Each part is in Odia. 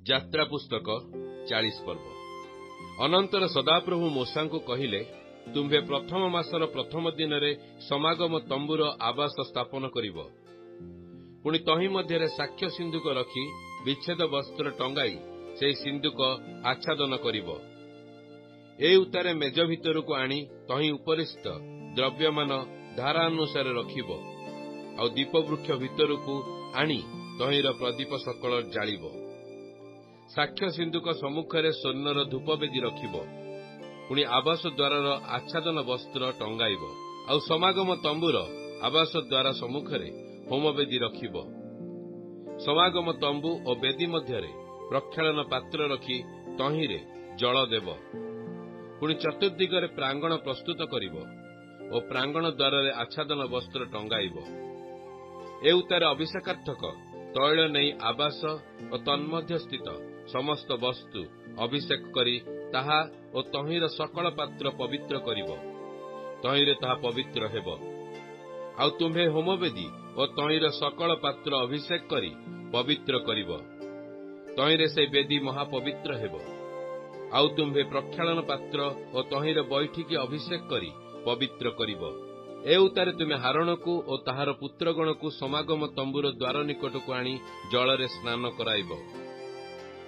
ଯାତ୍ରା ପୁସ୍ତକ 40 ପର୍ବ। ଅନନ୍ତର ସଦାପ୍ରଭୁ ମୋଶାଙ୍କୁ କହିଲେ, ତୁମ୍ଭେ ପ୍ରଥମ ମାସର ପ୍ରଥମ ଦିନରେ ସମାଗମ ତମ୍ବୁର ଆବାସ ସ୍ଥାପନ କରିବ। ପୁଣି ତହିଁ ମଧ୍ୟରେ ସାକ୍ଷ୍ୟ ସିନ୍ଦୁକ ରଖି ବିଚ୍ଛେଦ ବସ୍ତ୍ର ଟଙ୍ଗାଇ ସେହି ସିନ୍ଦୁକ ଆଚ୍ଛାଦନ କରିବ। ଏ ଉତ୍ତାରେ ମେଜ ଭିତରକୁ ଆଣି ତହିଁ ଉପରିସ୍ଥ ଦ୍ରବ୍ୟମାନ ଧାରାନୁସାରେ ରଖିବ। ଆଉ ଦୀପବୃକ୍ଷ ଭିତରକୁ ଆଣି ତହିଁର ପ୍ରଦୀପ ସକଳ ଜାଳିବ। ସାକ୍ଷ୍ୟ ସିନ୍ଦୁକ ସମ୍ମୁଖରେ ସ୍ୱର୍ଣ୍ଣର ଧୂପବେଦୀ ରଖିବ। ପୁଣି ଆବାସ ଦ୍ୱାରର ଆଚ୍ଛାଦନ ବସ୍ତ୍ର ଟଙ୍ଗାଇବ। ଆଉ ସମାଗମ ତମ୍ବୁର ଆବାସ ଦ୍ୱାର ସମ୍ମୁଖରେ ହୋମବେଦୀ ରଖିବ। ସମାଗମ ତମ୍ବୁ ଓ ବେଦୀ ମଧ୍ୟରେ ପ୍ରକ୍ଷାଳନ ପାତ୍ର ରଖି ତହିଁରେ ଜଳ ଦେବ। ପୁଣି ଚତୁର୍ଦିଗରେ ପ୍ରାଙ୍ଗଣ ପ୍ରସ୍ତୁତ କରିବ ଓ ପ୍ରାଙ୍ଗଣ ଦ୍ୱାରରେ ଆଚ୍ଛାଦନ ବସ୍ତ୍ର ଟଙ୍ଗାଇବ। ଏ ଉତ୍ତାରେ ଅଭିଷେକାର୍ଥକ ତୈଳ ନେଇ ଆବାସ ଓ ତନ୍ମଧ୍ୟସ୍ଥିତ ସମସ୍ତ ବସ୍ତୁ ଅଭିଷେକ କରି ତାହା ଓ ତହିଁର ସକଳ ପାତ୍ର ପବିତ୍ର କରିବ। ତହିଁରେ ତାହା ପବିତ୍ର ହେବ। ଆଉ ତୁମ୍ଭେ ହୋମବେଦୀ ଓ ତହିଁର ସକଳ ପାତ୍ର ଅଭିଷେକ କରି ପବିତ୍ର କରିବ। ତହିଁରେ ସେ ବେଦୀ ମହାପବିତ୍ର ହେବ। ଆଉ ତୁମ୍ଭେ ପ୍ରକ୍ଷାଳନ ପାତ୍ର ଓ ତହିଁର ବୈଠିକି ଅଭିଷେକ କରି ପବିତ୍ର କରିବ। ଏ ଉତ୍ତାରେ ତୁମେ ହାରଣକୁ ଓ ତାହାର ପୁତ୍ରଗଣକୁ ସମାଗମ ତମ୍ବୁର ଦ୍ୱାର ନିକଟକୁ ଆଣି ଜଳରେ ସ୍ନାନ କରାଇବ।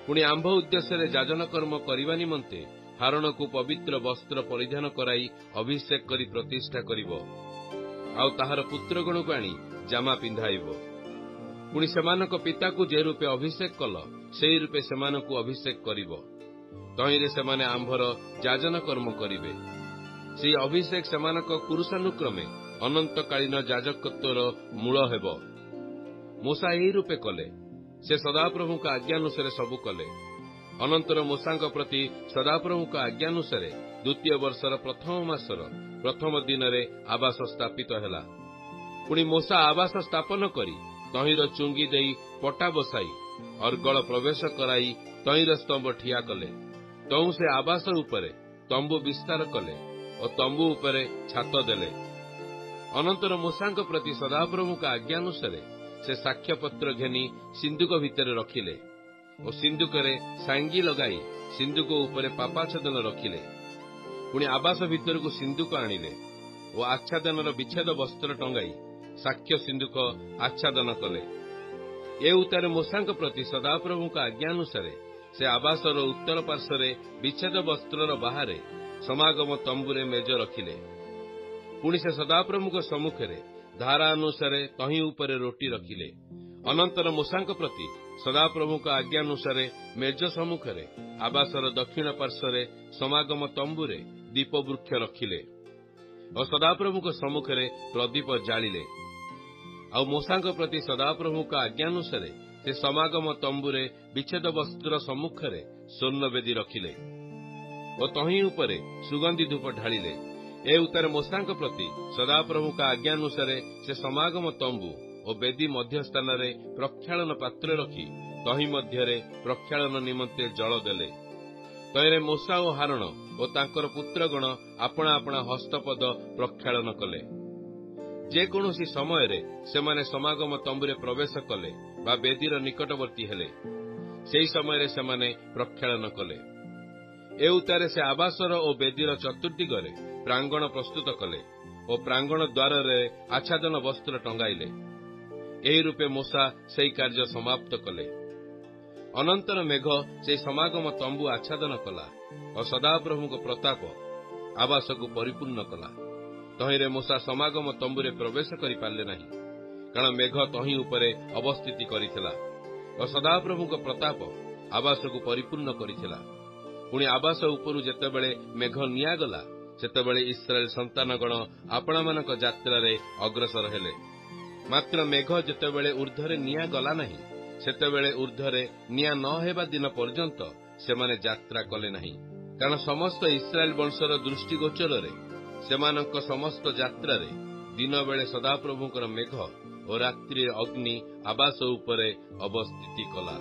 ପୁଣି ଆମ୍ଭ ଉଦ୍ଦେଶ୍ୟରେ ଯାଜନ କର୍ମ କରିବା ନିମନ୍ତେ ହାରଣକୁ ପବିତ୍ର ବସ୍ତ୍ର ପରିଧାନ କରାଇ ଅଭିଷେକ କରି ପ୍ରତିଷ୍ଠା କରିବ। ଆଉ ତାହାର ପୁତ୍ରଗଣକୁ ଆଣି ଜାମା ପିନ୍ଧାଇବ। ପୁଣି ସେମାନଙ୍କ ପିତାକୁ ଯେ ରୂପେ ଅଭିଷେକ କଲ, ସେହି ରୂପେ ସେମାନଙ୍କୁ ଅଭିଷେକ କରିବ। ତହିଁରେ ସେମାନେ ଆମ୍ଭର ଯାଜନ କର୍ମ କରିବେ। ସେହି ଅଭିଷେକ ସେମାନଙ୍କ ପୁରୁଷାନୁକ୍ରମେ ଅନନ୍ତକାଳୀନ ଯାଜକତ୍ୱର ମୂଳ ହେବ। ମୋଶା ଏହି ରୂପେ କଲେ। ସେ ସଦାପ୍ରଭୁଙ୍କ ଆଜ୍ଞାନୁସାରେ ସବୁ କଲେ। ଅନନ୍ତର ମୋଶାଙ୍କ ପ୍ରତି ସଦାପ୍ରଭୁଙ୍କ ଆଜ୍ଞାନୁସାରେ ଦ୍ୱିତୀୟ ବର୍ଷର ପ୍ରଥମ ମାସର ପ୍ରଥମ ଦିନରେ ଆବାସ ସ୍ଥାପିତ ହେଲା। ପୁଣି ମୋଶା ଆବାସ ସ୍ଥାପନ କରି ତହିଁର ଚୁଙ୍ଗି ଦେଇ ପଟା ବସାଇ ଅର୍ଗଳ ପ୍ରବେଶ କରାଇ ତହିଁର ସ୍ତମ୍ଭ ଠିଆ କଲେ। ତହୁଁ ସେ ଆବାସ ଉପରେ ତମ୍ବୁ ବିସ୍ତାର କଲେ ଓ ତମ୍ବୁ ଉପରେ ଛାତ ଦେଲେ। ଅନନ୍ତର ମୋଶାଙ୍କ ପ୍ରତି ସଦାପ୍ରଭୁଙ୍କ ଆଜ୍ଞାନୁସାରେ ସେ ସାକ୍ଷ୍ୟପତ୍ର ଘେନି ସିନ୍ଦୁକ ଭିତରେ ରଖିଲେ ଓ ସିନ୍ଦୁକରେ ସାଙ୍ଗି ଲଗାଇ ସିନ୍ଦୁକ ଉପରେ ପାପାଚ୍ଛାଦନ ରଖିଲେ। ପୁଣି ଆବାସ ଭିତରକୁ ସିନ୍ଦୁକ ଆଣିଲେ ଓ ଆଚ୍ଛାଦନର ବିଚ୍ଛେଦ ବସ୍ତ୍ର ଟଙ୍ଗାଇ ସାକ୍ଷ୍ୟ ସିନ୍ଦୁକ ଆଚ୍ଛାଦନ କଲେ। ଏ ଉତ୍ତାରେ ମୋଶାଙ୍କ ପ୍ରତି ସଦାପ୍ରଭୁଙ୍କ ଆଜ୍ଞାନୁସାରେ ସେ ଆବାସର ଉତ୍ତର ପାର୍ଶ୍ୱରେ ବିଚ୍ଛେଦ ବସ୍ତ୍ରର ବାହାରେ ସମାଗମ ତମ୍ବୁରେ ମେଜ ରଖିଲେ। ପୁଣି ସେ ସଦାପ୍ରଭୁଙ୍କ ସମ୍ମୁଖରେ ଧାରା ଅନୁସାରେ ତହିଁ ଉପରେ ରୋଟି ରଖିଲେ। ଅନନ୍ତର ମୋଶାଙ୍କ ପ୍ରତି ସଦାପ୍ରଭୁଙ୍କ ଆଜ୍ଞାନୁସାରେ ମେଜ ସମ୍ମୁଖରେ ଆବାସର ଦକ୍ଷିଣ ପାର୍ଶ୍ୱରେ ସମାଗମ ତମ୍ବୁରେ ଦୀପବୃକ୍ଷ ରଖିଲେ ଓ ସଦାପ୍ରଭୁଙ୍କ ସମ୍ମୁଖରେ ପ୍ରଦୀପ ଜାଳିଲେ। ଆଉ ମୋଶାଙ୍କ ପ୍ରତି ସଦାପ୍ରଭୁଙ୍କ ଆଜ୍ଞାନୁସାରେ ସେ ସମାଗମ ତମ୍ବୁରେ ବିଚ୍ଛେଦ ବସ୍ତ୍ର ସମ୍ମୁଖରେ ସ୍ୱର୍ଣ୍ଣବେଦୀ ରଖିଲେ ଓ ତହିଁ ଉପରେ ସୁଗନ୍ଧି ଧୂପ ଢାଳିଲେ। ଏ ଉତ୍ତାରେ ମୋଶାଙ୍କ ପ୍ରତି ସଦାପ୍ରଭୁଙ୍କ ଆଜ୍ଞାନୁସାରେ ସେ ସମାଗମ ତମ୍ବୁ ଓ ବେଦୀ ମଧ୍ୟସ୍ଥାନରେ ପ୍ରକ୍ଷାଳନ ପାତ୍ର ରଖି ତହିଁ ମଧ୍ୟରେ ପ୍ରକ୍ଷାଳନ ନିମନ୍ତେ ଜଳ ଦେଲେ। ତହିଁରେ ମୋଶା ଓ ହାରଣ ଓ ତାଙ୍କର ପୁତ୍ରଗଣ ଆପଣା ଆପଣା ହସ୍ତପଦ ପ୍ରକ୍ଷାଳନ କଲେ। ଯେକୌଣସି ସମୟରେ ସେମାନେ ସମାଗମ ତମ୍ବୁରେ ପ୍ରବେଶ କଲେ ବା ବେଦୀର ନିକଟବର୍ତ୍ତୀ ହେଲେ, ସେହି ସମୟରେ ସେମାନେ ପ୍ରକ୍ଷାଳନ କଲେ। ଏ ଉତ୍ତାରେ ସେ ଆବାସର ଓ ବେଦୀର ଚତୁର୍ଦିଗରେ ପ୍ରାଙ୍ଗଣ ପ୍ରସ୍ତୁତ କଲେ ଓ ପ୍ରାଙ୍ଗଣ ଦ୍ୱାରରେ ଆଚ୍ଛାଦନ ବସ୍ତ୍ର ଟଙ୍ଗାଇଲେ। ଏହି ରୂପେ ମୋଶା ସେହି କାର୍ଯ୍ୟ ସମାପ୍ତ କଲେ। ଅନନ୍ତର ମେଘ ସେହି ସମାଗମ ତମ୍ବୁ ଆଚ୍ଛାଦନ କଲା ଓ ସଦାପ୍ରଭୁଙ୍କ ପ୍ରତାପ ଆବାସକୁ ପରିପୂର୍ଣ୍ଣ କଲା। ତହିଁରେ ମୋଶା ସମାଗମ ତମ୍ବୁରେ ପ୍ରବେଶ କରିପାରିଲେ ନାହିଁ, କାରଣ ମେଘ ତହିଁ ଉପରେ ଅବସ୍ଥିତି କରିଥିଲା ଓ ସଦାପ୍ରଭୁଙ୍କ ପ୍ରତାପ ଆବାସକୁ ପରିପୂର୍ଣ୍ଣ କରିଥିଲା। ପୁଣି ଆବାସ ଉପରୁ ଯେତେବେଳେ ମେଘ ନିଆଗଲା, ସେତେବେଳେ ଇସ୍ରାଏଲ ସନ୍ତାନଗଣ ଆପଣାମାନଙ୍କ ଯାତ୍ରାରେ ଅଗ୍ରସର ହେଲେ। ମାତ୍ର ମେଘ ଯେତେବେଳେ ଊର୍ଦ୍ଧ୍ୱରେ ନିଆଁ ଗଲା ନାହିଁ, ସେତେବେଳେ ଊର୍ଦ୍ଧ୍ୱରେ ନିଆଁ ନ ହେବା ଦିନ ପର୍ଯ୍ୟନ୍ତ ସେମାନେ ଯାତ୍ରା କଲେ ନାହିଁ। କାରଣ ସମସ୍ତ ଇସ୍ରାଏଲ ବଂଶର ଦୃଷ୍ଟିଗୋଚରରେ ସେମାନଙ୍କ ସମସ୍ତ ଯାତ୍ରାରେ ଦିନବେଳେ ସଦାପ୍ରଭୁଙ୍କର ମେଘ ଓ ରାତ୍ରିରେ ଅଗ୍ନି ଆବାସ ଉପରେ ଅବସ୍ଥିତି କଲା।